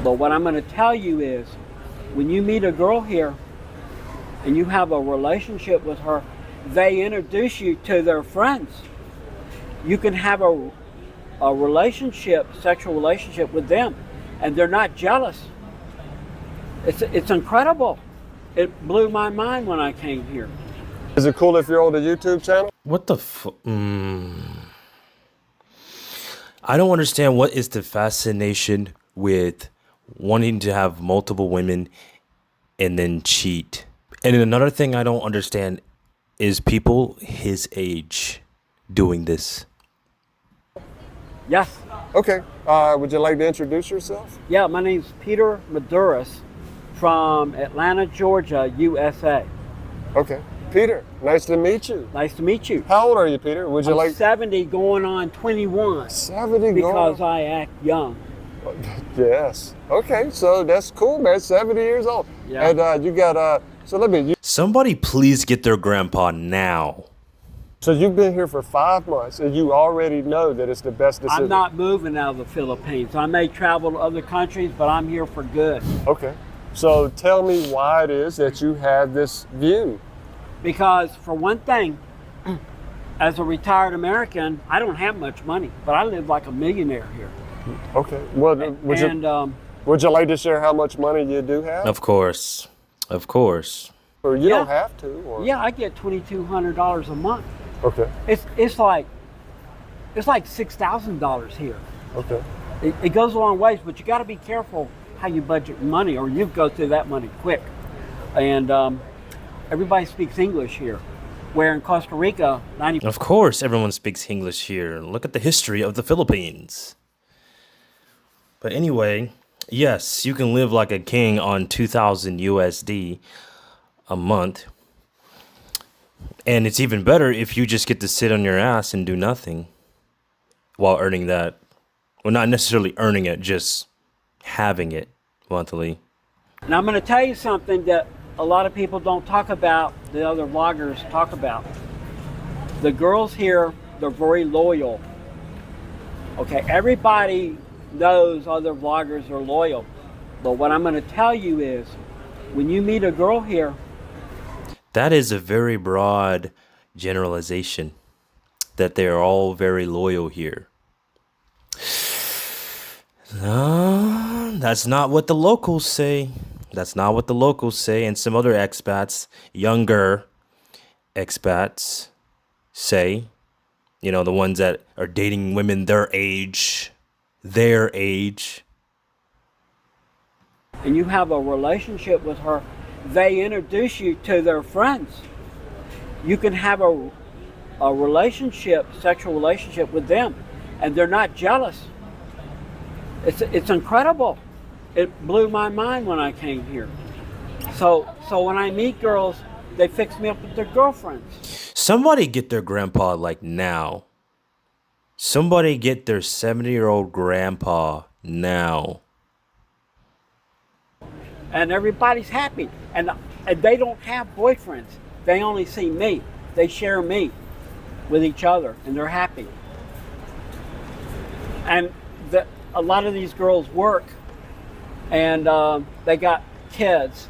But what I'm going to tell you is, when you meet a girl here and you have a relationship with her, they introduce you to their friends. You can have a relationship, sexual relationship with them, and they're not jealous. It's incredible. It blew my mind when I came here. Is it cool if you're on the YouTube channel? What the I don't understand what is the fascination with wanting to have multiple women and then cheat. And then another thing I don't understand is people his age doing this. Yes. Okay. Would you like to introduce yourself? Yeah, my name's Peter Maduris from Atlanta, Georgia, USA. Okay. Peter, nice to meet you. Nice to meet you. How old are you, Peter? Would you I'm 70 going on 21. 70 because going? I act young. Yes. Okay, so that's cool, man. 70 years old. Yeah. And you got, so let me, Somebody please get their grandpa now. so you've been here for 5 months and you already know that it's the best decision. I'm not moving out of the Philippines. I may travel to other countries, but I'm here for good. Okay. So tell me why it is that you have this view. Because for one thing, as a retired American, I don't have much money, but I live like a millionaire here. Okay. Well, would you like to share how much money you do have? Of course. Of course. Or you Yeah. don't have to? Or? Yeah, I get $2,200 a month. Okay. It's like $6,000 here. Okay. It goes a long ways, but you got to be careful how you budget money, or you go through that money quick. And everybody speaks English here, where in Costa Rica, 90%. Of course, everyone speaks English here. Look at the history of the Philippines. But anyway, yes, you can live like a king on 2,000 USD a month. And it's even better if you just get to sit on your ass and do nothing while earning that. Well, not necessarily earning it, just having it monthly. And I'm going to tell you something that a lot of people don't talk about, the other vloggers talk about. The girls here, they're very loyal. Okay, everybody knows other vloggers are loyal. But what I'm going to tell you is, when you meet a girl here, That is a very broad generalization, that they are all very loyal here. No, that's not what the locals say. That's not what the locals say, and some other expats, younger expats, say. You know, the ones that are dating women their age. and you have a relationship with her, they introduce you to their friends. You can have a relationship, sexual relationship with them, and they're not jealous. It's incredible. It blew my mind when I came here. So when I meet girls, they fix me up with their girlfriends. Somebody get their grandpa like now. Somebody get their 70-year-old grandpa now. And everybody's happy. And they don't have boyfriends. They only see me. They share me with each other, and they're happy. And a lot of these girls work, and they got kids,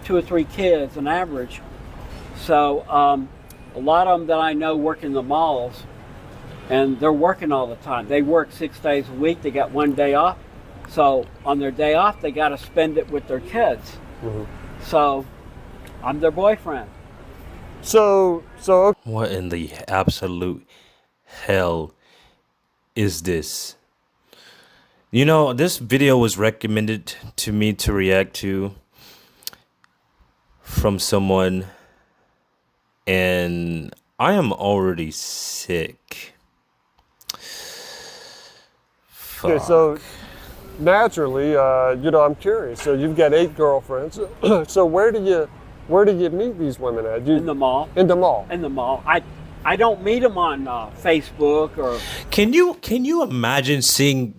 2 or 3 kids on average. So a lot of them that I know work in the malls, and they're working all the time. They work 6 days a week. They got 1 day off. So on their day off, they got to spend it with their kids. Mm-hmm. So I'm their boyfriend. So What in the absolute hell is this? You know, this video was recommended to me to react to from someone, and I am already sick. okay, so naturally, I'm curious. So you've got 8 girlfriends. So where do you meet these women at? In the mall. In the mall. In the mall. I don't meet them on Facebook or. Can you imagine seeing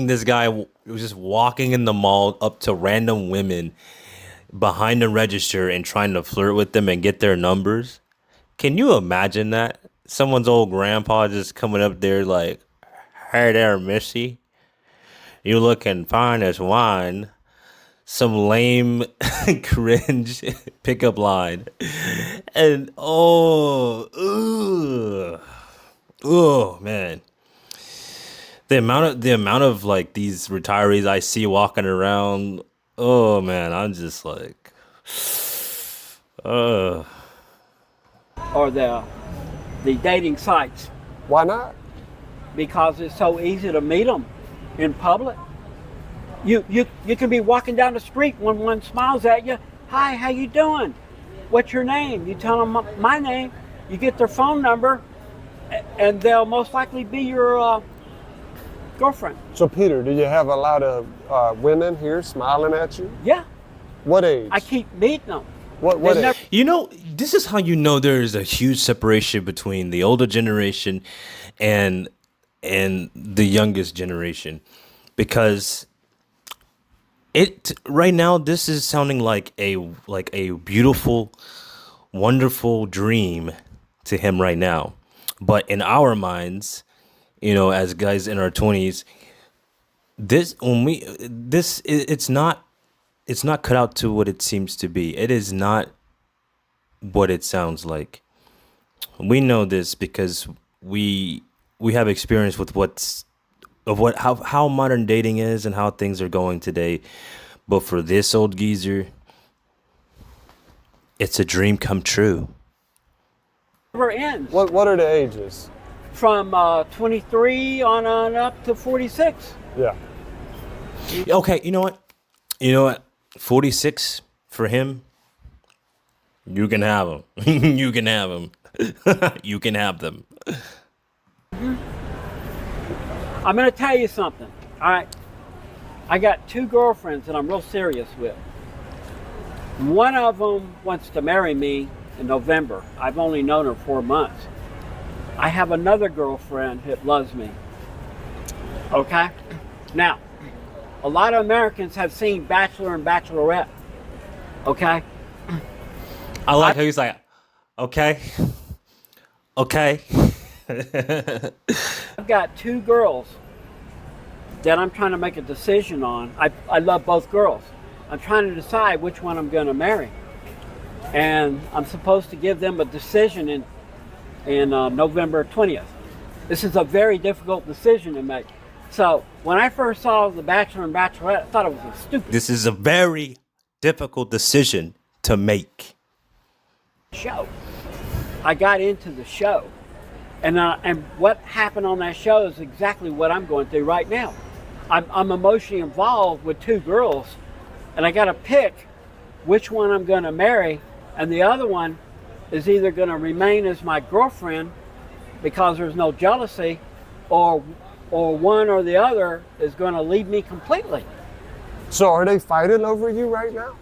this guy just walking in the mall up to random women behind the register and trying to flirt with them and get their numbers? Can you imagine that? Someone's old grandpa just coming up there like, "Hey there, Missy. You looking fine as wine. Some lame, cringe pickup line, and oh man, the amount of like these retirees I see walking around. Oh man, I'm just like, uh. or the dating sites, Why not? because it's so easy to meet them in public. You can be walking down the street when one smiles at you. Hi, how you doing? What's your name? You tell them my name. You get their phone number, and they'll most likely be your girlfriend. So, Peter, do you have a lot of women here smiling at you? Yeah, What age? I keep meeting them. What They've age? You know, this is how you know there's a huge separation between the older generation and the youngest generation, because it right now this is sounding like a beautiful, wonderful dream to him right now, but in our minds, as guys in our 20s, it's not cut out to what it seems to be. It is not what it sounds like. We know this because we have experience with how modern dating is and how things are going today. But for this old geezer, it's a dream come true. Never ends. What are the ages? From 23 on up to 46. Yeah. Okay, you know what? 46 for him. You can have them. You can have them. You can have them. I'm going to tell you something. All right. I got 2 girlfriends that I'm real serious with. One of them wants to marry me in November. I've only known her 4 months. I have another girlfriend that loves me. Okay? Now, a lot of Americans have seen Bachelor and Bachelorette. Okay? I like how he's like, okay. I've got 2 girls that I'm trying to make a decision on. I love both girls. I'm trying to decide which one I'm going to marry. And I'm supposed to give them a decision in November 20th. This is a very difficult decision to make. So when I first saw The Bachelor and Bachelorette, I thought it was a stupid This is a very difficult decision to make. show. I got into the show. And what happened on that show is exactly what I'm going through right now. I'm emotionally involved with 2 girls, and I got to pick which one I'm going to marry, and the other one is either going to remain as my girlfriend because there's no jealousy, or one or the other is going to leave me completely. So are they fighting over you right now?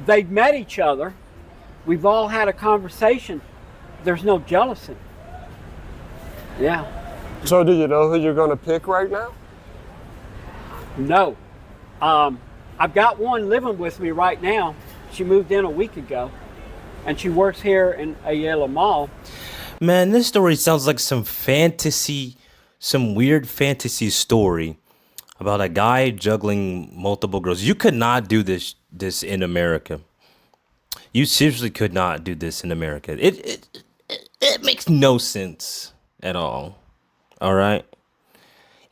They've met each other. We've all had a conversation. There's no jealousy. Yeah. So do you know who you're going to pick right now? No. I've got one living with me right now. She moved in a week ago, and she works here in Airalo Mall. Man, this story sounds like some weird fantasy story about a guy juggling multiple girls. You could not do this in America. You seriously could not do this in America. It makes no sense at all. All right?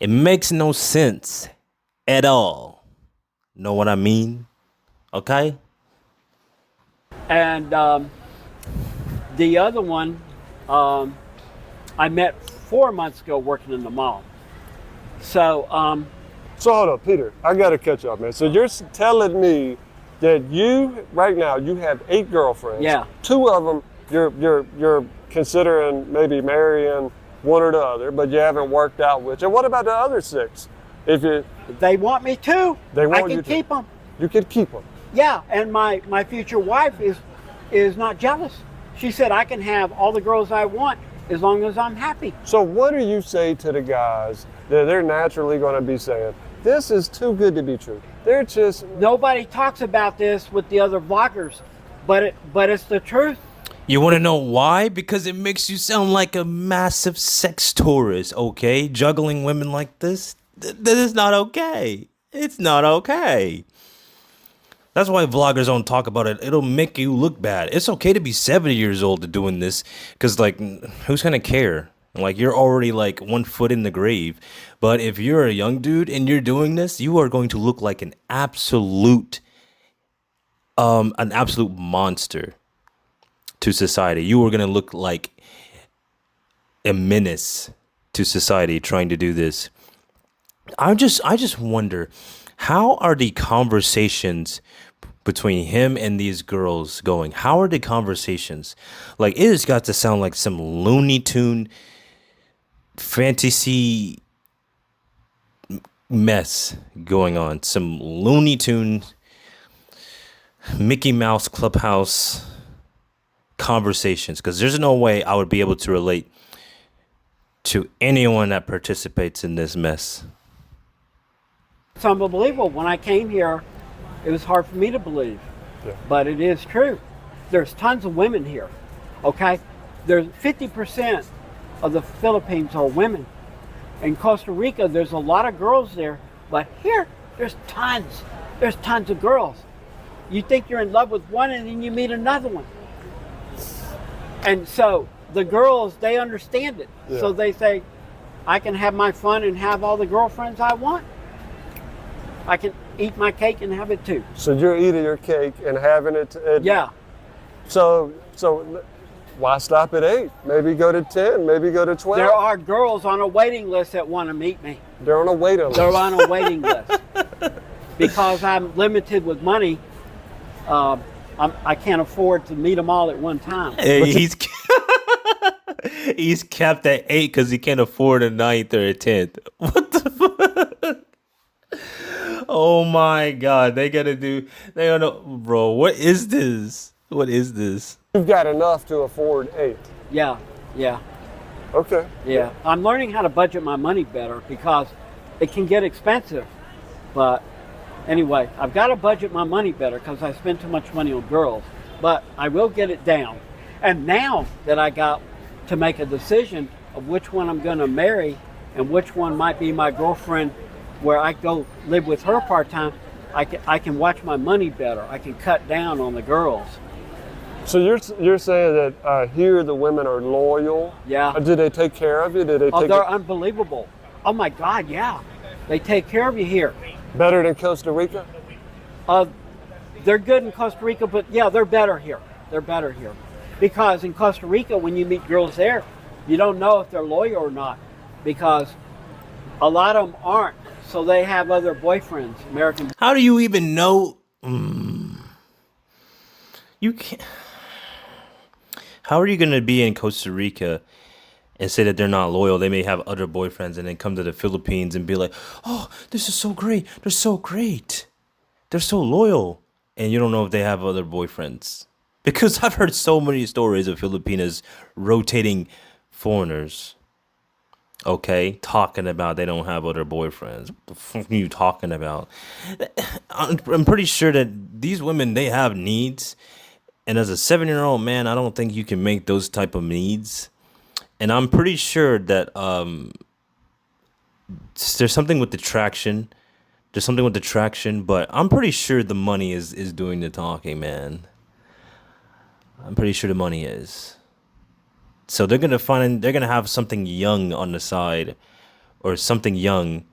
It makes no sense at all. Know what I mean? Okay? And the other one, I met 4 months ago working in the mall. So, So hold up, Peter, I got to catch up, man. So you're telling me that you, right now, you have 8 girlfriends. Yeah. 2 of them you're considering maybe marrying one or the other, but you haven't worked out which. And what about the other 6? If they want me to. They want I you can to. keep them. You could keep them. Yeah, and my future wife is not jealous. She said I can have all the girls I want as long as I'm happy. So what do you say to the guys that they're naturally going to be saying, this is too good to be true? They're just... Nobody talks about this with the other vloggers, but it's the truth. You want to know why? Because it makes you sound like a massive sex tourist, okay? Juggling women like this. That is not okay. It's not okay. That's why vloggers don't talk about it. It'll make you look bad. It's okay to be 70 years old to doing this, because like, who's gonna care? Like, you're already like 1 foot in the grave. But if you're a young dude and you're doing this, you are going to look like an absolute monster to society. You are gonna look like a menace to society trying to do this. I just wonder, how are the conversations between him and these girls going? How are the conversations? Like, it has got to sound like some Looney Tune fantasy mess going on. Some Looney Tune Mickey Mouse Clubhouse conversations, because there's no way I would be able to relate to anyone that participates in this mess. It's unbelievable. When I came here, it was hard for me to believe, but it is true. There's tons of women here, okay? There's 50% of the Philippines are women. In Costa Rica, there's a lot of girls there, but here, there's tons. There's tons of girls. You think you're in love with one, and then you meet another one. And so the girls, they understand it. Yeah. So they say, I can have my fun and have all the girlfriends I want. I can eat my cake and have it too. So you're eating your cake and having it. Yeah. So why stop at 8? Maybe go to 10. Maybe go to 12. There are girls on a waiting list that want to meet me. They're on a waiting list. They're on a waiting list. Because I'm limited with money, I can't afford to meet them all at one time. Hey, he's capped at 8 because he can't afford a 9th or a 10th. What the fuck? Oh my God, they don't know, bro. What is this? What is this? You've got enough to afford 8. Yeah. Okay. Yeah. I'm learning how to budget my money better because it can get expensive. But anyway, I've got to budget my money better because I spend too much money on girls. But I will get it down. And now that I got to make a decision of which one I'm going to marry and which one might be my girlfriend where I go live with her part-time, I can watch my money better. I can cut down on the girls. So you're saying that here the women are loyal? Yeah. Do they take care of you? They're unbelievable. Oh my God, yeah. They take care of you here. Better than Costa Rica? They're good in Costa Rica, but yeah, they're better here. They're better here. Because in Costa Rica, when you meet girls there, you don't know if they're loyal or not because a lot of them aren't. So they have other boyfriends, American. How do you even know? You can't. How are you going to be in Costa Rica and say that they're not loyal? They may have other boyfriends and then come to the Philippines and be like, oh, this is so great. They're so great. They're so loyal. And you don't know if they have other boyfriends. Because I've heard so many stories of Filipinas rotating foreigners. Okay, talking about they don't have other boyfriends. What the fuck are you talking about? I'm pretty sure that these women, they have needs. And as a 7-year-old man, I don't think you can make those type of needs. And I'm pretty sure that there's something with the traction. There's something with the traction, but I'm pretty sure the money is doing the talking, man. I'm pretty sure the money is. So they're gonna have something young on the side, or something young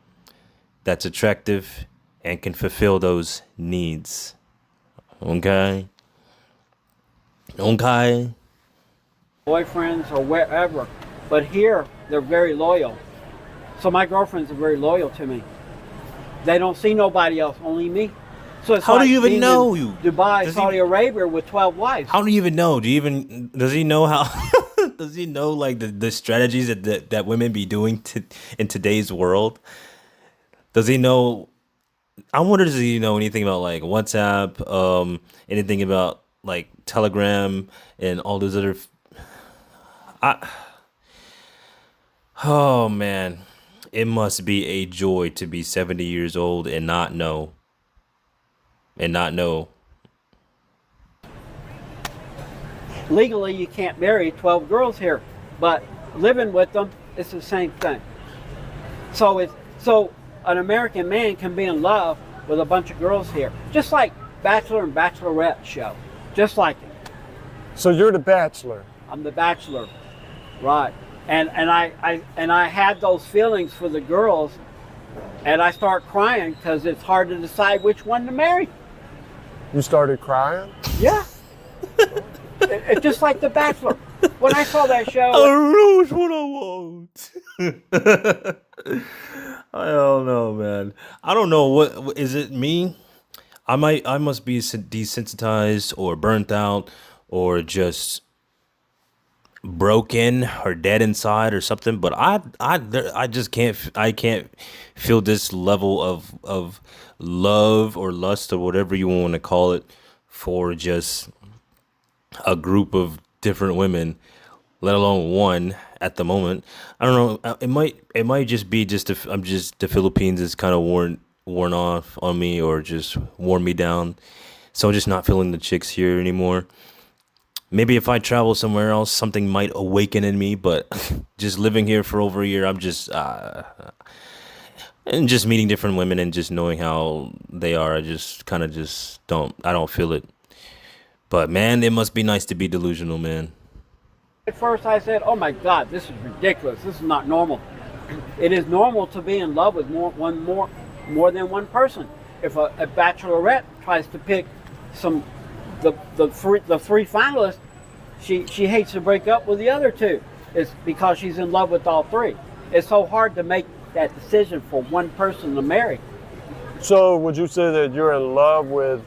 that's attractive and can fulfill those needs. Okay. Boyfriends or wherever, but here they're very loyal. So my girlfriends are very loyal to me. They don't see nobody else, only me. So it's how like do you even know you? Dubai, Saudi Arabia with 12 wives. How do you even know? Does he know how? Does he know like the strategies that women be doing in today's world? Does he know? I wonder, does he know anything about like WhatsApp? Anything about like Telegram and all those other? Oh man, it must be a joy to be 70 years old and not know. Legally, you can't marry 12 girls here, but living with them, it's the same thing. So an American man can be in love with a bunch of girls here, just like Bachelor and Bachelorette show, just like it. So you're the bachelor. I'm the bachelor, right? And I had those feelings for the girls, and I start crying because it's hard to decide which one to marry. You started crying? Yeah, it's just like The Bachelor. When I saw that I show, don't know which one I want. I don't know, man. I don't know what is it me? I must be desensitized or burnt out or just broken or dead inside or something. But I just can't feel this level of love or lust or whatever you want to call it for just a group of different women, let alone one at the moment. I don't know. It might just be the Philippines is kind of worn off on me or just worn me down. So I'm just not feeling the chicks here anymore. Maybe if I travel somewhere else, something might awaken in me. But just living here for over a year, I'm just and just meeting different women and just knowing how they are. I just kind of just don't. I don't feel it. But man, it must be nice to be delusional, man. at first I said, "Oh my God, this is ridiculous. This is not normal." It is normal to be in love with more than one person. If a bachelorette tries to pick the three finalists, she hates to break up with the other two. It's because she's in love with all three. It's so hard to make that decision for one person to marry. So would you say that you're in love with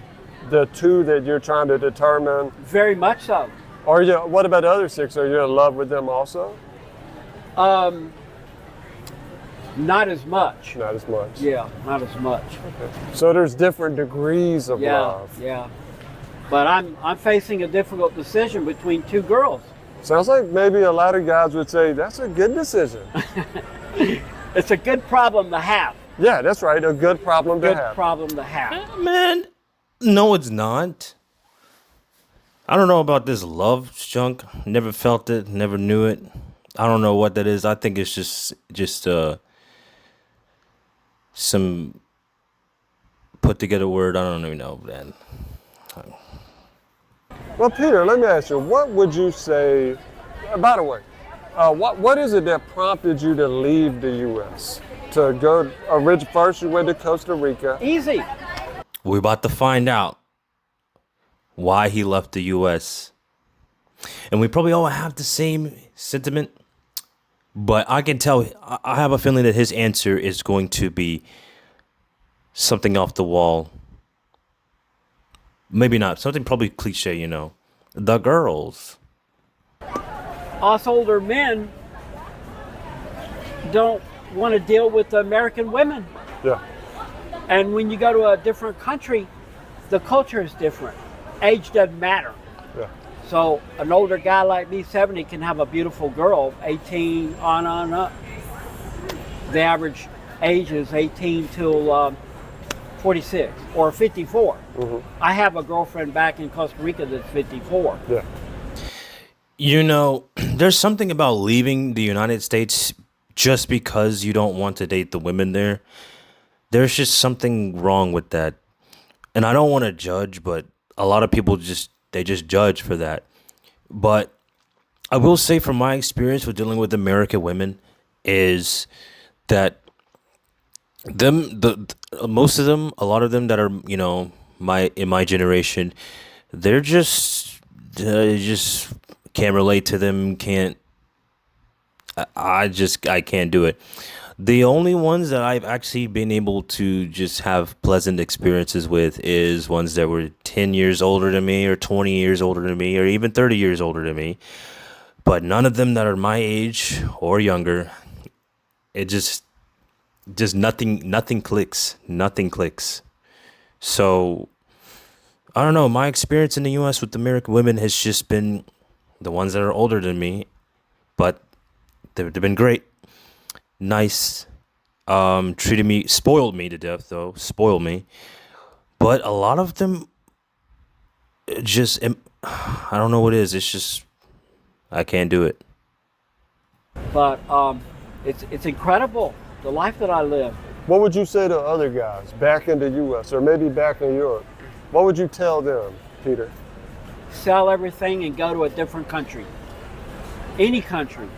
the two that you're trying to determine? Very much so. Or what about the other six? Are you in love with them also? Not as much. Not as much. Yeah, not as much. Okay. So there's different degrees of love. Yeah. But I'm facing a difficult decision between two girls. Sounds like maybe a lot of guys would say that's a good decision. It's a good problem to have. Yeah, that's right. A good problem to Good have. problem to have. Man, no, it's not. I don't know about this love junk. Never felt it. Never knew it. I don't know what that is. I think it's just some put together word. I don't even know, man. Well, Peter, let me ask you, what would you say, by the way, what is it that prompted you to leave the U.S.? To go, first you went to Costa Rica. Easy. We're about to find out why he left the U.S. And we probably all have the same sentiment, but I can tell, I have a feeling that his answer is going to be something off the wall. Maybe not. Something probably cliche, you know. The girls. Us older men don't want to deal with the American women. Yeah. And when you go to a different country, the culture is different. Age doesn't matter. Yeah. So an older guy like me, 70, can have a beautiful girl, 18 on up. The average age is 18 till 46 or 54. Mm-hmm. I have a girlfriend back in Costa Rica that's 54. Yeah. You know, there's something about leaving the United States just because you don't want to date the women there. There's just something wrong with that. And I don't want to judge, but a lot of people just judge for that. But I will say from my experience with dealing with American women is that most of them, a lot of them that are, you know, in my generation, they just can't relate to them. I can't do it. The only ones that I've actually been able to just have pleasant experiences with is ones that were 10 years older than me or 20 years older than me or even 30 years older than me. But none of them that are my age or younger. It just nothing clicks. Nothing clicks. So I don't know. My experience in the U.S. with American women has just been the ones that are older than me, but they've been great, nice, treated me, spoiled me to death though, spoiled me. But a lot of them I don't know what it is. It's just I can't do it. But it's incredible, the life that I live. What would you say to other guys back in the U.S. or maybe back in Europe? What would you tell them, Peter? Sell everything and go to a different country. Any country.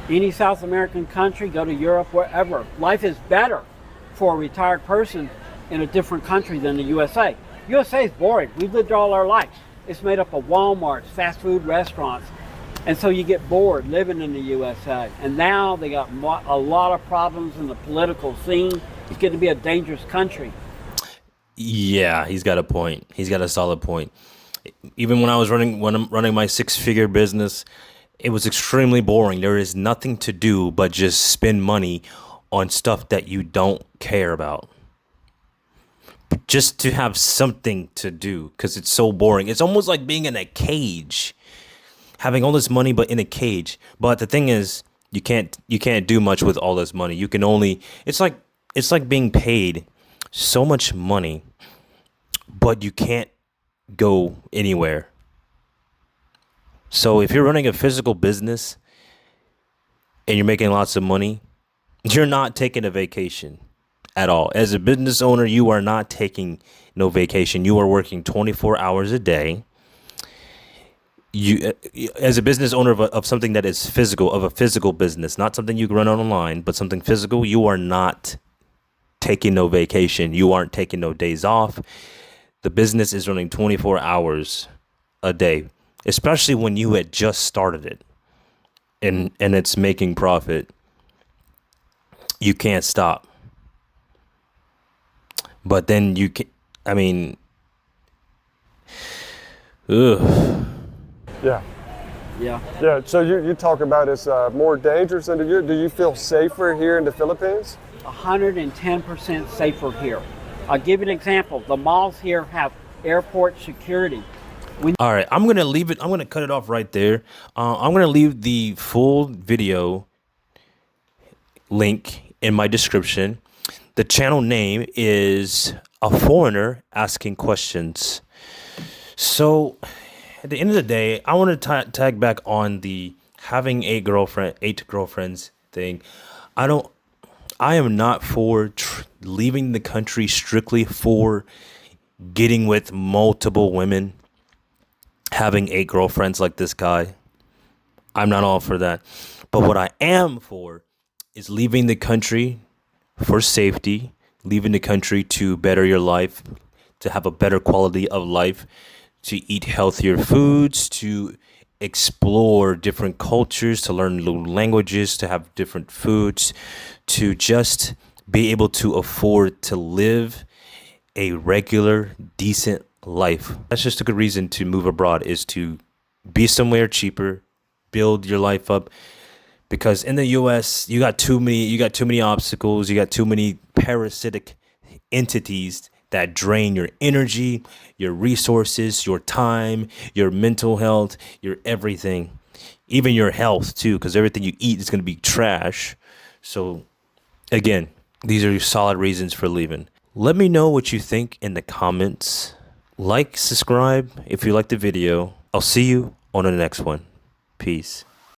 Any South American country, go to Europe, wherever. Life is better for a retired person in a different country than the USA. USA is boring. We've lived all our lives. It's made up of Walmarts, fast food restaurants. And so you get bored living in the USA. And now they got a lot of problems in the political scene. It's getting to be a dangerous country. Yeah, he's got a point. He's got a solid point. Even when I'm running my six-figure business, it was extremely boring. There is nothing to do but just spend money on stuff that you don't care about. Just to have something to do, because it's so boring. It's almost like being in a cage, having all this money but in a cage. But the thing is, you can't do much with all this money. You can only it's like being paid so much money, but you can't go anywhere. So if you're running a physical business and you're making lots of money, you're not taking a vacation at all. As a business owner, you are not taking no vacation. You are working 24 hours a day. You, as a business owner of something that is physical, of a physical business, not something you can run online, but something physical, you are not taking no vacation. You aren't taking no days off. The business is running 24 hours a day, especially when you had just started it and it's making profit. You can't stop. But then you can, I mean, ugh. Yeah. Yeah. Yeah, so you talk about it's more dangerous than do you feel safer here in the Philippines? 110% safer here. I'll give you an example. The malls here have airport security. All right, I'm going to leave it. I'm going to cut it off right there. I'm going to leave the full video link in my description. The channel name is A Foreigner Asking Questions. So at the end of the day, I want to tag back on the having eight girlfriends thing. I am not for leaving the country strictly for getting with multiple women, having 8 girlfriends like this guy. I'm not all for that. But what I am for is leaving the country for safety, leaving the country to better your life, to have a better quality of life, to eat healthier foods, to explore different cultures, to learn new languages, to have different foods, to just be able to afford to live a regular, decent life. That's just a good reason to move abroad, is to be somewhere cheaper, build your life up. Because in the US, you got too many obstacles, you got too many parasitic entities that drain your energy, your resources, your time, your mental health, your everything, even your health too, because everything you eat is going to be trash. So again, these are solid reasons for leaving. Let me know what you think in the comments. Like, subscribe if you like the video. I'll see you on the next one. Peace.